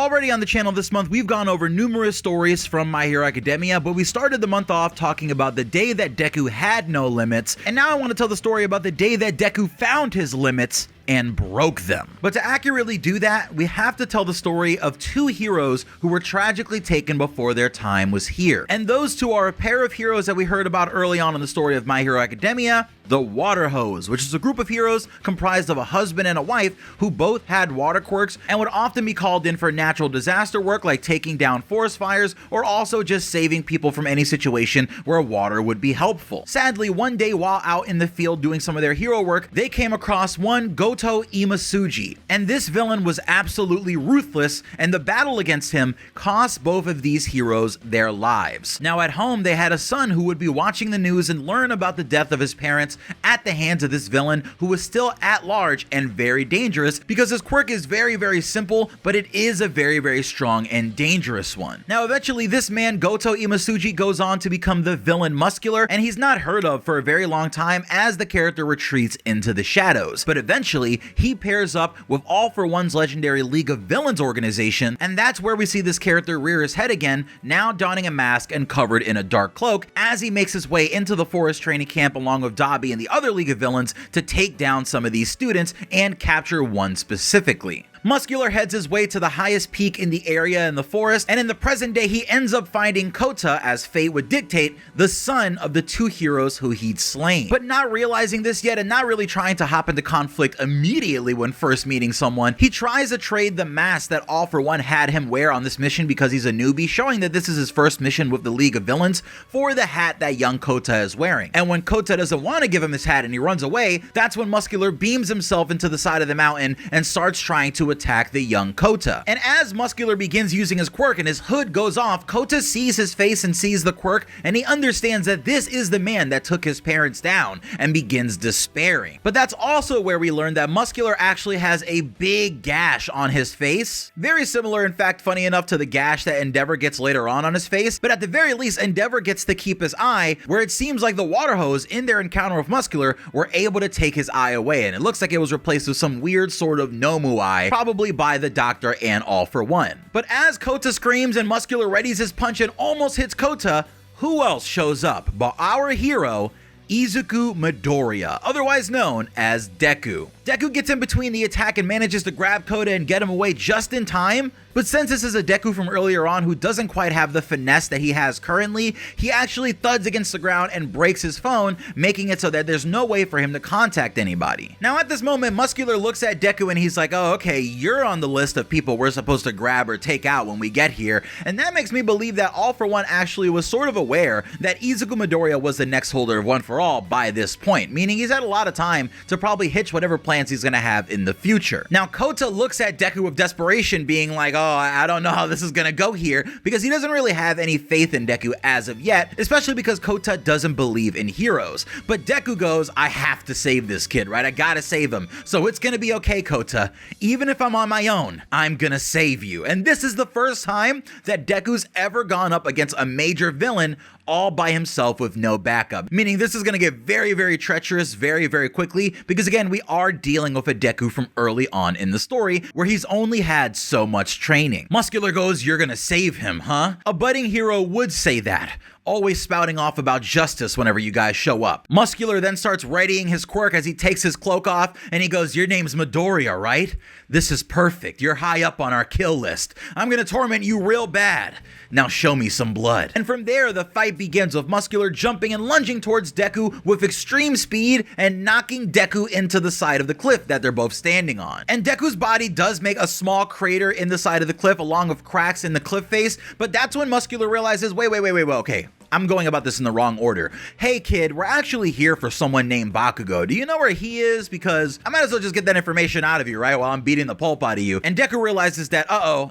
already on the channel this month, we've gone over numerous stories from My Hero Academia, but we started the month off talking about the day that Deku had no limits, and now I want to tell the story about the day that Deku found his limits and broke them. But to accurately do that, we have to tell the story of two heroes who were tragically taken before their time was here. And those two are a pair of heroes that we heard about early on in the story of My Hero Academia, the Water Hose, which is a group of heroes comprised of a husband and a wife who both had water quirks and would often be called in for natural disaster work like taking down forest fires or also just saving people from any situation where water would be helpful. Sadly, one day while out in the field doing some of their hero work, they came across one Goto Imasuji, and this villain was absolutely ruthless, and the battle against him cost both of these heroes their lives. Now at home, they had a son who would be watching the news and learn about the death of his parents at the hands of this villain who was still at large and very dangerous because his quirk is very, very simple, but it is a very, very strong and dangerous one. Now eventually this man Goto Imasuji goes on to become the villain Muscular, and he's not heard of for a very long time as the character retreats into the shadows, but eventually he pairs up with All For One's legendary League of Villains organization, and that's where we see this character rear his head again, now donning a mask and covered in a dark cloak as he makes his way into the forest training camp along with Dabi and the other League of Villains to take down some of these students and capture one specifically. Muscular heads his way to the highest peak in the area in the forest, and in the present day he ends up finding Kota, as fate would dictate, the son of the two heroes who he'd slain. But not realizing this yet and not really trying to hop into conflict immediately when first meeting someone, he tries to trade the mask that All For One had him wear on this mission because he's a newbie, showing that this is his first mission with the League of Villains, for the hat that young Kota is wearing. And when Kota doesn't want to give him his hat and he runs away, that's when Muscular beams himself into the side of the mountain and starts trying to attack the young Kota. And as Muscular begins using his quirk and his hood goes off, Kota sees his face and sees the quirk, and he understands that this is the man that took his parents down and begins despairing. But that's also where we learn that Muscular actually has a big gash on his face. Very similar, in fact, funny enough, to the gash that Endeavor gets later on his face, but at the very least, Endeavor gets to keep his eye, where it seems like the Water Hose, in their encounter with Muscular, were able to take his eye away, and it looks like it was replaced with some weird sort of Nomu eye, probably by the Doctor and All For One. But as Kota screams and Muscular readies his punch and almost hits Kota, who else shows up but our hero, Izuku Midoriya, otherwise known as Deku. Deku gets in between the attack and manages to grab Kota and get him away just in time, but since this is a Deku from earlier on who doesn't quite have the finesse that he has currently, he actually thuds against the ground and breaks his phone, making it so that there's no way for him to contact anybody. Now at this moment, Muscular looks at Deku and he's like, oh, okay, you're on the list of people we're supposed to grab or take out when we get here, and that makes me believe that All For One actually was sort of aware that Izuku Midoriya was the next holder of One For All by this point, meaning he's had a lot of time to probably hitch whatever plans he's gonna have in the future. Now Kota looks at Deku with desperation, being like, oh, I don't know how this is gonna go here, because he doesn't really have any faith in Deku as of yet, especially because Kota doesn't believe in heroes. But Deku goes, I have to save this kid, right? I gotta save him. So it's gonna be okay, Kota. Even if I'm on my own, I'm gonna save you. And this is the first time that Deku's ever gone up against a major villain all by himself with no backup, meaning this is going to get very, very treacherous very, very quickly, because again, we are dealing with a Deku from early on in the story where he's only had so much training. Muscular goes, you're gonna save him, huh? A budding hero would say that, always spouting off about justice whenever you guys show up. Muscular then starts readying his quirk as he takes his cloak off, and he goes, your name's Midoriya, right? This is perfect. You're high up on our kill list. I'm gonna torment you real bad. Now show me some blood. And from there, the fight begins with Muscular jumping and lunging towards Deku with extreme speed and knocking Deku into the side of the cliff that they're both standing on. And Deku's body does make a small crater in the side of the cliff along with cracks in the cliff face, but that's when Muscular realizes, wait, okay. I'm going about this in the wrong order. Hey kid, we're actually here for someone named Bakugo. Do you know where he is? Because I might as well just get that information out of you, right? While I'm beating the pulp out of you. And Deku realizes that,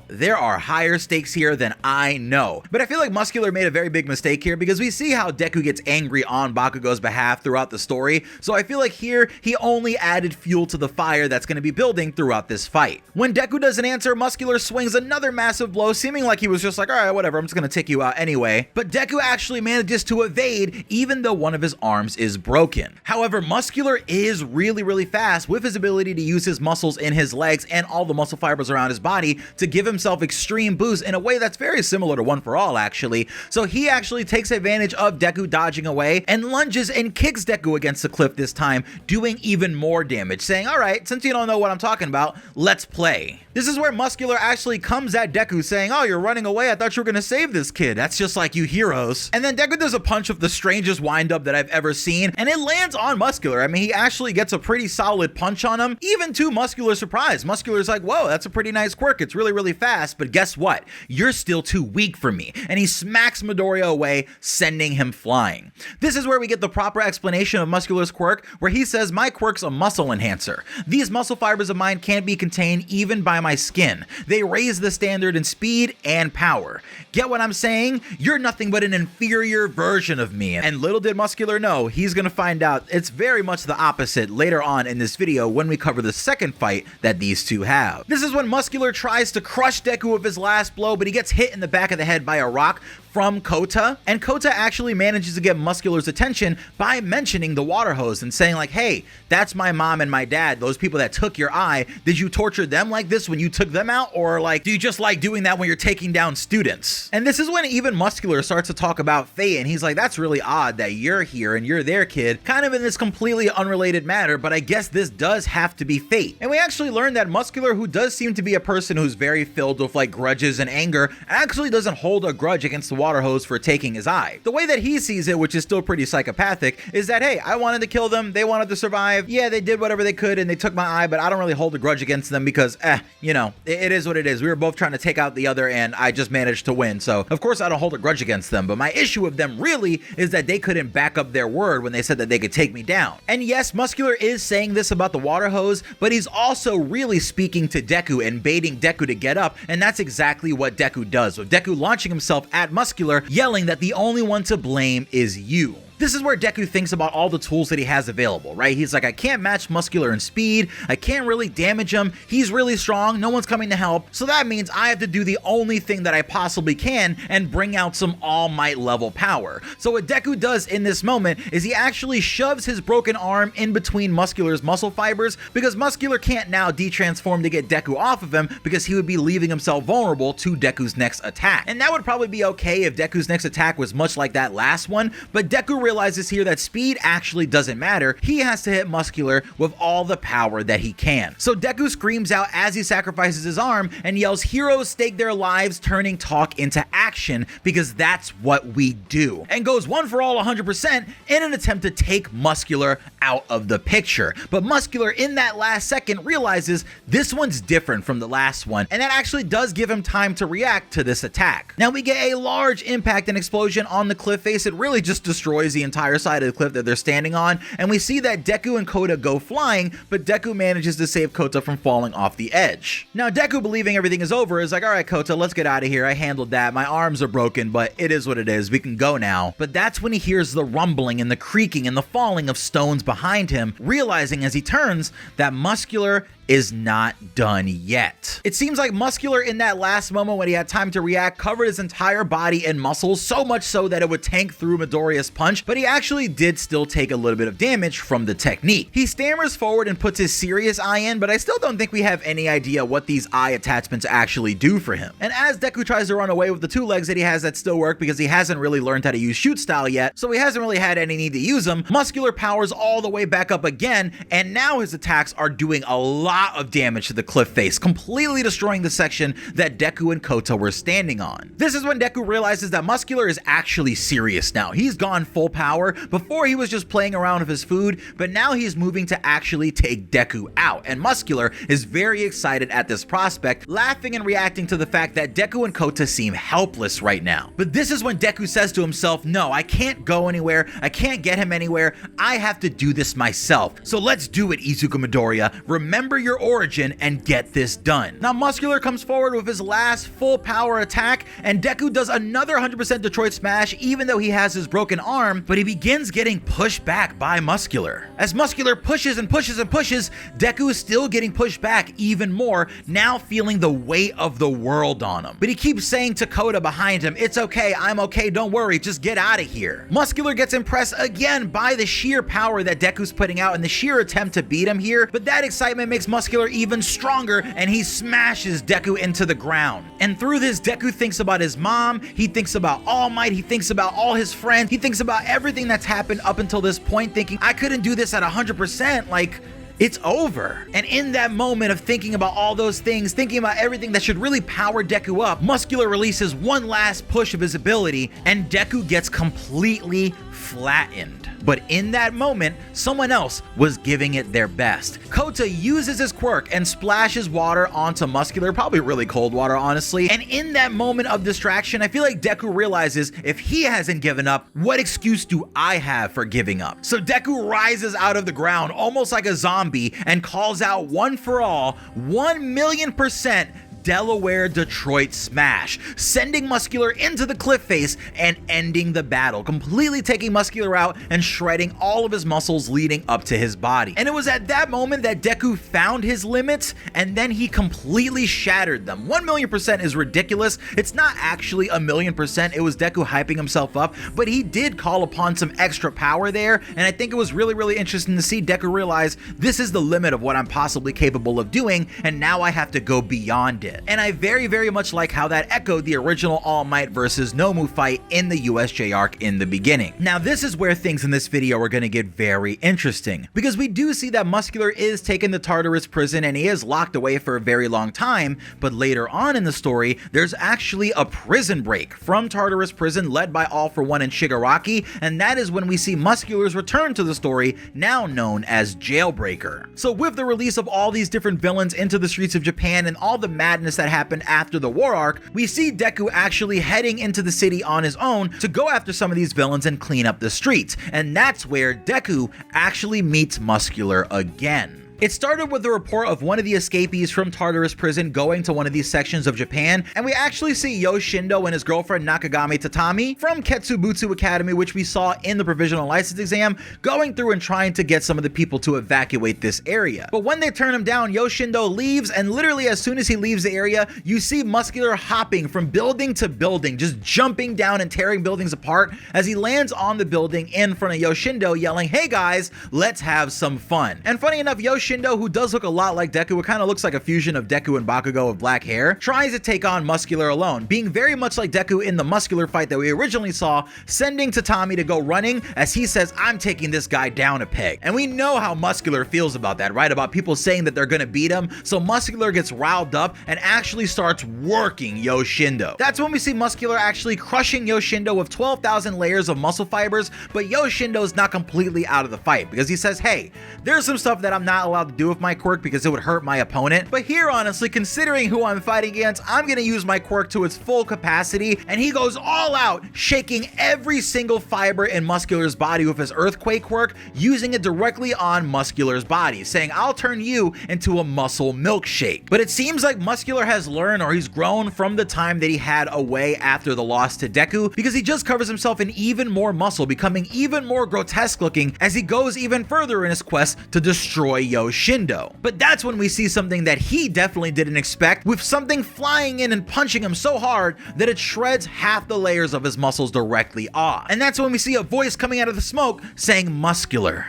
there are higher stakes here than I know. But I feel like Muscular made a very big mistake here, because we see how Deku gets angry on Bakugo's behalf throughout the story. So I feel like here, he only added fuel to the fire that's going to be building throughout this fight. When Deku doesn't answer, Muscular swings another massive blow, seeming like he was just like, all right, whatever, I'm just going to take you out anyway. But Deku actually actually manages to evade even though one of his arms is broken. However, Muscular is really fast with his ability to use his muscles in his legs and all the muscle fibers around his body to give himself extreme boosts in a way that's very similar to One For All actually. So he actually takes advantage of Deku dodging away and lunges and kicks Deku against the cliff this time, doing even more damage, saying, alright, since you don't know what I'm talking about, let's play. This is where Muscular actually comes at Deku saying, oh, you're running away, I thought you were gonna save this kid, that's just like you heroes. And then Deku does a punch of the strangest wind-up that I've ever seen, and it lands on Muscular. I mean, he actually gets a pretty solid punch on him, even to Muscular's surprise. Muscular's like, whoa, that's a pretty nice quirk, it's really fast, but guess what? You're still too weak for me. And he smacks Midoriya away, sending him flying. This is where we get the proper explanation of Muscular's quirk, where he says, my quirk's a muscle enhancer. These muscle fibers of mine can't be contained even by my skin. They raise the standard in speed and power. Get what I'm saying? You're nothing but an inferior version of me. And little did Muscular know, he's gonna find out it's very much the opposite later on in this video when we cover the second fight that these two have. This is when Muscular tries to crush Deku with his last blow, but he gets hit in the back of the head by a rock from Kota, and Kota actually manages to get Muscular's attention by mentioning the water hose and saying like, hey, that's my mom and my dad, those people that took your eye. Did you torture them like this when you took them out, or like do you just like doing that when you're taking down students? And this is when even Muscular starts to talk about fate, and he's like, that's really odd that you're here and you're there, kid, kind of in this completely unrelated matter, but I guess this does have to be fate. And we actually learned that Muscular, who does seem to be a person who's very filled with like grudges and anger, actually doesn't hold a grudge against the water hose for taking his eye. The way that he sees it, which is still pretty psychopathic, is that, hey, I wanted to kill them, they wanted to survive, yeah, they did whatever they could and they took my eye, but I don't really hold a grudge against them because, you know, it is what it is. We were both trying to take out the other and I just managed to win, so of course I don't hold a grudge against them, but my issue with them really is that they couldn't back up their word when they said that they could take me down. And yes, Muscular is saying this about the water hose, but he's also really speaking to Deku and baiting Deku to get up, and that's exactly what Deku does, with Deku launching himself at Muscular, yelling that the only one to blame is you. This is where Deku thinks about all the tools that he has available, right? He's like, I can't match Muscular in speed, I can't really damage him, he's really strong, no one's coming to help, so that means I have to do the only thing that I possibly can and bring out some All Might level power. So what Deku does in this moment is he actually shoves his broken arm in between Muscular's muscle fibers, because Muscular can't now de-transform to get Deku off of him because he would be leaving himself vulnerable to Deku's next attack. And that would probably be okay if Deku's next attack was much like that last one, but Deku realizes here that speed actually doesn't matter. He has to hit Muscular with all the power that he can. So Deku screams out as he sacrifices his arm and yells, heroes stake their lives, turning talk into action, because that's what we do, and goes one for all 100% in an attempt to take Muscular out of the picture. But Muscular in that last second realizes this one's different from the last one, and that actually does give him time to react to this attack. Now we get a large impact and explosion on the cliff face. It really just destroys the entire side of the cliff that they're standing on, and we see that Deku and Kota go flying, but Deku manages to save Kota from falling off the edge. Now Deku, believing everything is over, is like, alright Kota, let's get out of here, I handled that, my arms are broken, but it is what it is, we can go now. But that's when he hears the rumbling and the creaking and the falling of stones behind him, realizing as he turns that Muscular is not done yet. It seems like Muscular in that last moment when he had time to react covered his entire body in muscles, so much so that it would tank through Midoriya's punch, but he actually did still take a little bit of damage from the technique. He stammers forward and puts his serious eye in, but I still don't think we have any idea what these eye attachments actually do for him. And as Deku tries to run away with the two legs that he has that still work because he hasn't really learned how to use shoot style yet, so he hasn't really had any need to use them, Muscular powers all the way back up again, and now his attacks are doing a lot of damage to the cliff face, completely destroying the section that Deku and Kota were standing on. This is when Deku realizes that Muscular is actually serious now. He's gone full power. Before he was just playing around with his food, but now he's moving to actually take Deku out, and Muscular is very excited at this prospect, laughing and reacting to the fact that Deku and Kota seem helpless right now. But this is when Deku says to himself, no, I can't go anywhere, I can't get him anywhere, I have to do this myself. So let's do it, Izuku Midoriya. Remember your origin and get this done. Now Muscular comes forward with his last full power attack, and Deku does another 100% Detroit Smash even though he has his broken arm, but he begins getting pushed back by Muscular. As Muscular pushes and pushes and pushes, Deku is still getting pushed back even more, now feeling the weight of the world on him. But he keeps saying to Koda behind him, "It's okay, I'm okay, don't worry, just get out of here." Muscular gets impressed again by the sheer power that Deku's putting out and the sheer attempt to beat him here, but that excitement makes Muscular even stronger and he smashes Deku into the ground. And through this, Deku thinks about his mom, he thinks about All Might, he thinks about all his friends, he thinks about everything that's happened up until this point, thinking, I couldn't do this at 100%, like, it's over. And in that moment of thinking about all those things, thinking about everything that should really power Deku up, Muscular releases one last push of his ability and Deku gets completely flattened. But in that moment, someone else was giving it their best. Kota uses his quirk and splashes water onto Muscular, probably really cold water, honestly. And in that moment of distraction, I feel like Deku realizes if he hasn't given up, what excuse do I have for giving up? So Deku rises out of the ground almost like a zombie and calls out one for all, 1,000,000% Delaware Detroit Smash, sending Muscular into the cliff face and ending the battle, completely taking Muscular out and shredding all of his muscles leading up to his body. And it was at that moment that Deku found his limits and then he completely shattered them. 1,000,000% is ridiculous. It's not actually 1,000,000%. It was Deku hyping himself up, but he did call upon some extra power there, and I think it was really, really interesting to see Deku realize this is the limit of what I'm possibly capable of doing, and now I have to go beyond it. And I very, very much like how that echoed the original All Might versus Nomu fight in the USJ arc in the beginning. Now this is where things in this video are going to get very interesting, because we do see that Muscular is taken to Tartarus prison and he is locked away for a very long time, but later on in the story, there's actually a prison break from Tartarus prison led by All For One and Shigaraki, and that is when we see Muscular's return to the story, now known as Jailbreaker. So with the release of all these different villains into the streets of Japan and all the madness that happened after the war arc, we see Deku actually heading into the city on his own to go after some of these villains and clean up the streets, and that's where Deku actually meets Muscular again. It started with the report of one of the escapees from Tartarus prison going to one of these sections of Japan, and we actually see Yoshindo and his girlfriend Nakagami Tatami from Ketsubutsu Academy, which we saw in the provisional license exam, going through and trying to get some of the people to evacuate this area. But when they turn him down, Yoshindo leaves, and literally as soon as he leaves the area, you see Muscular hopping from building to building, just jumping down and tearing buildings apart as he lands on the building in front of Yoshindo yelling, "Hey guys, let's have some fun." And funny enough, Yoshindo, who does look a lot like Deku, it kind of looks like a fusion of Deku and Bakugo with black hair, tries to take on Muscular alone, being very much like Deku in the Muscular fight that we originally saw, sending Tatami to go running as he says, "I'm taking this guy down a peg." And we know how Muscular feels about that, right? About people saying that they're gonna beat him, so Muscular gets riled up and actually starts working Yoshindo. That's when we see Muscular actually crushing Yoshindo with 12,000 layers of muscle fibers, but Yoshindo's not completely out of the fight because he says, "Hey, there's some stuff that I'm not allowed to do with my quirk because it would hurt my opponent, but here, honestly, considering who I'm fighting against, I'm gonna use my quirk to its full capacity." And he goes all out, shaking every single fiber in Muscular's body with his earthquake quirk, using it directly on Muscular's body, saying, "I'll turn you into a muscle milkshake." But it seems like Muscular has learned, or he's grown from the time that he had away after the loss to Deku, because he just covers himself in even more muscle, becoming even more grotesque looking as he goes even further in his quest to destroy Yoshindo. But that's when we see something that he definitely didn't expect, with something flying in and punching him so hard that it shreds half the layers of his muscles directly off. And that's when we see a voice coming out of the smoke saying, "Muscular.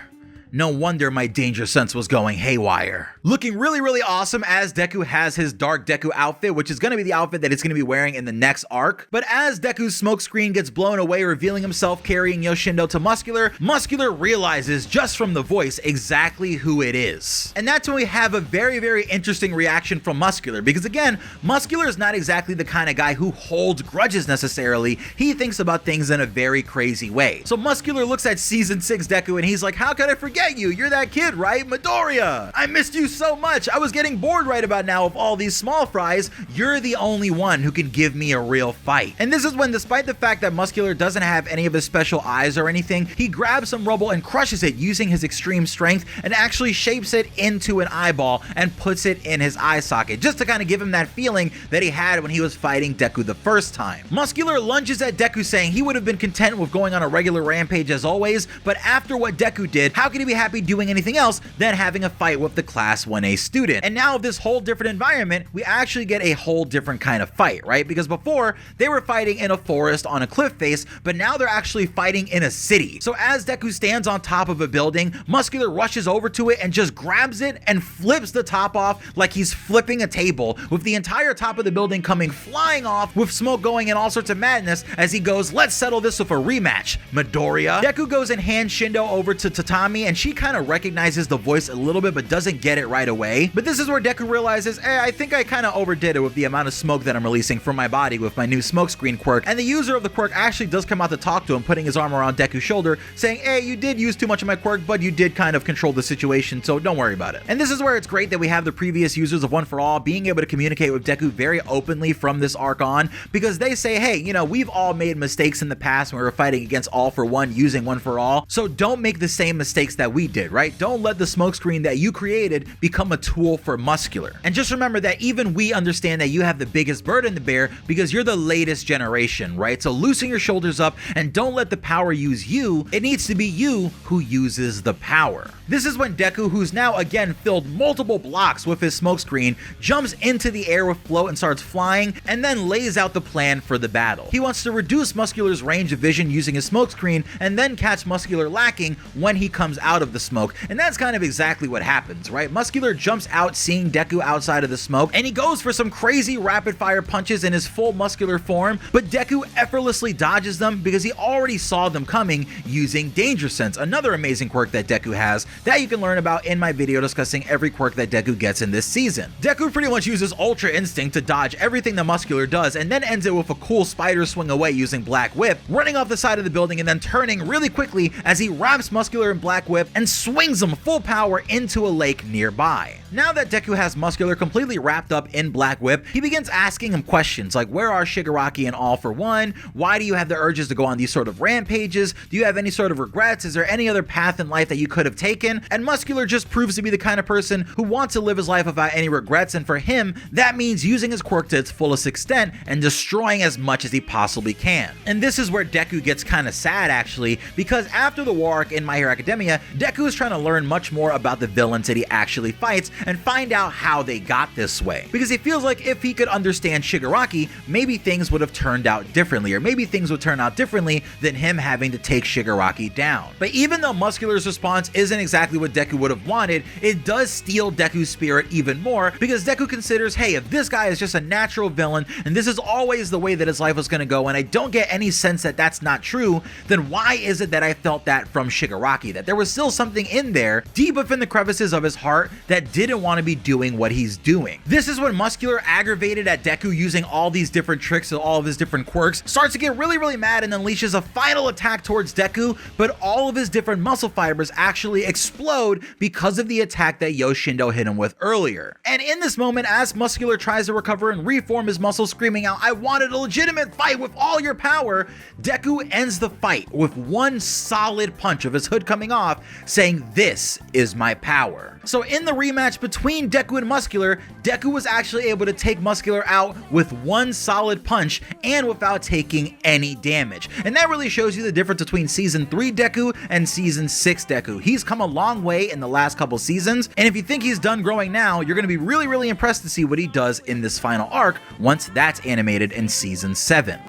No wonder my danger sense was going haywire." Looking really, really awesome as Deku has his Dark Deku outfit, which is going to be the outfit that it's going to be wearing in the next arc. But as Deku's smoke screen gets blown away, revealing himself carrying Yoshindo to Muscular, Muscular realizes just from the voice exactly who it is. And that's when we have a very, very interesting reaction from Muscular, because again, Muscular is not exactly the kind of guy who holds grudges necessarily. He thinks about things in a very crazy way. So Muscular looks at Season 6 Deku and he's like, "How could I forget forget you. You're that kid, right? Midoriya. I missed you so much. I was getting bored right about now of all these small fries. You're the only one who can give me a real fight. And this is when, despite the fact that Muscular doesn't have any of his special eyes or anything, he grabs some rubble and crushes it using his extreme strength and actually shapes it into an eyeball and puts it in his eye socket, just to kind of give him that feeling that he had when he was fighting Deku the first time. Muscular lunges at Deku, saying he would have been content with going on a regular rampage as always, but after what Deku did, how could he be happy doing anything else than having a fight with the Class 1A student? And now, with this whole different environment, we actually get a whole different kind of fight, right? Because before, they were fighting in a forest on a cliff face, but now they're actually fighting in a city. So as Deku stands on top of a building, Muscular rushes over to it and just grabs it and flips the top off like he's flipping a table, with the entire top of the building coming flying off, with smoke going and all sorts of madness as he goes, let's settle this with a rematch, Midoriya. Deku goes and hands Shindo over to Tatami, and she kind of recognizes the voice a little bit but doesn't get it right away. But this is where Deku realizes, hey, I think I kind of overdid it with the amount of smoke that I'm releasing from my body with my new smokescreen quirk. And the user of the quirk actually does come out to talk to him, putting his arm around Deku's shoulder, saying, hey, you did use too much of my quirk, but you did kind of control the situation, so don't worry about it. And this is where it's great that we have the previous users of One For All being able to communicate with Deku very openly from this arc on, because they say, hey, you know, we've all made mistakes in the past when we were fighting against All For One using One For All, so don't make the same mistakes that we did, right? Don't let the smokescreen that you created become a tool for Muscular. And just remember that even we understand that you have the biggest burden to bear because you're the latest generation, right? So loosen your shoulders up and don't let the power use you. It needs to be you who uses the power. This is when Deku, who's now again filled multiple blocks with his smokescreen, jumps into the air with float and starts flying, and then lays out the plan for the battle. He wants to reduce Muscular's range of vision using his smokescreen and then catch Muscular lacking when he comes out of the smoke, and that's kind of exactly what happens, right? Muscular jumps out seeing Deku outside of the smoke, and he goes for some crazy rapid fire punches in his full muscular form, but Deku effortlessly dodges them because he already saw them coming using Danger Sense, another amazing quirk that Deku has that you can learn about in my video discussing every quirk that Deku gets in this season. Deku pretty much uses Ultra Instinct to dodge everything that Muscular does, and then ends it with a cool spider swing away using Black Whip, running off the side of the building and then turning really quickly as he wraps Muscular in Black Whip and swings him full power into a lake nearby. Now that Deku has Muscular completely wrapped up in Black Whip, he begins asking him questions like, where are Shigaraki and All For One? Why do you have the urges to go on these sort of rampages? Do you have any sort of regrets? Is there any other path in life that you could have taken? And Muscular just proves to be the kind of person who wants to live his life without any regrets, and for him, that means using his quirk to its fullest extent and destroying as much as he possibly can. And this is where Deku gets kind of sad actually, because after the war arc in My Hero Academia, Deku is trying to learn much more about the villains that he actually fights and find out how they got this way. Because he feels like if he could understand Shigaraki, maybe things would have turned out differently, or maybe things would turn out differently than him having to take Shigaraki down. But even though Muscular's response isn't exactly what Deku would have wanted, it does steal Deku's spirit even more, because Deku considers, hey, if this guy is just a natural villain and this is always the way that his life was going to go, and I don't get any sense that that's not true, then why is it that I felt that from Shigaraki, that there was still something in there deep within the crevices of his heart that didn't want to be doing what he's doing? This is when Muscular, aggravated at Deku using all these different tricks and all of his different quirks, starts to get really mad and unleashes a final attack towards Deku, but all of his different muscle fibers actually explode because of the attack that Yoshindo hit him with earlier. And in this moment, as Muscular tries to recover and reform his muscles, screaming out, I wanted a legitimate fight with all your power, Deku ends the fight with one solid punch of his hood coming off, saying, this is my power. So in the rematch between Deku and Muscular, Deku was actually able to take Muscular out with one solid punch and without taking any damage. And that really shows you the difference between Season 3 Deku and Season 6 Deku. He's come a long way in the last couple seasons, and if you think he's done growing now, you're going to be really impressed to see what he does in this final arc once that's animated in Season 7.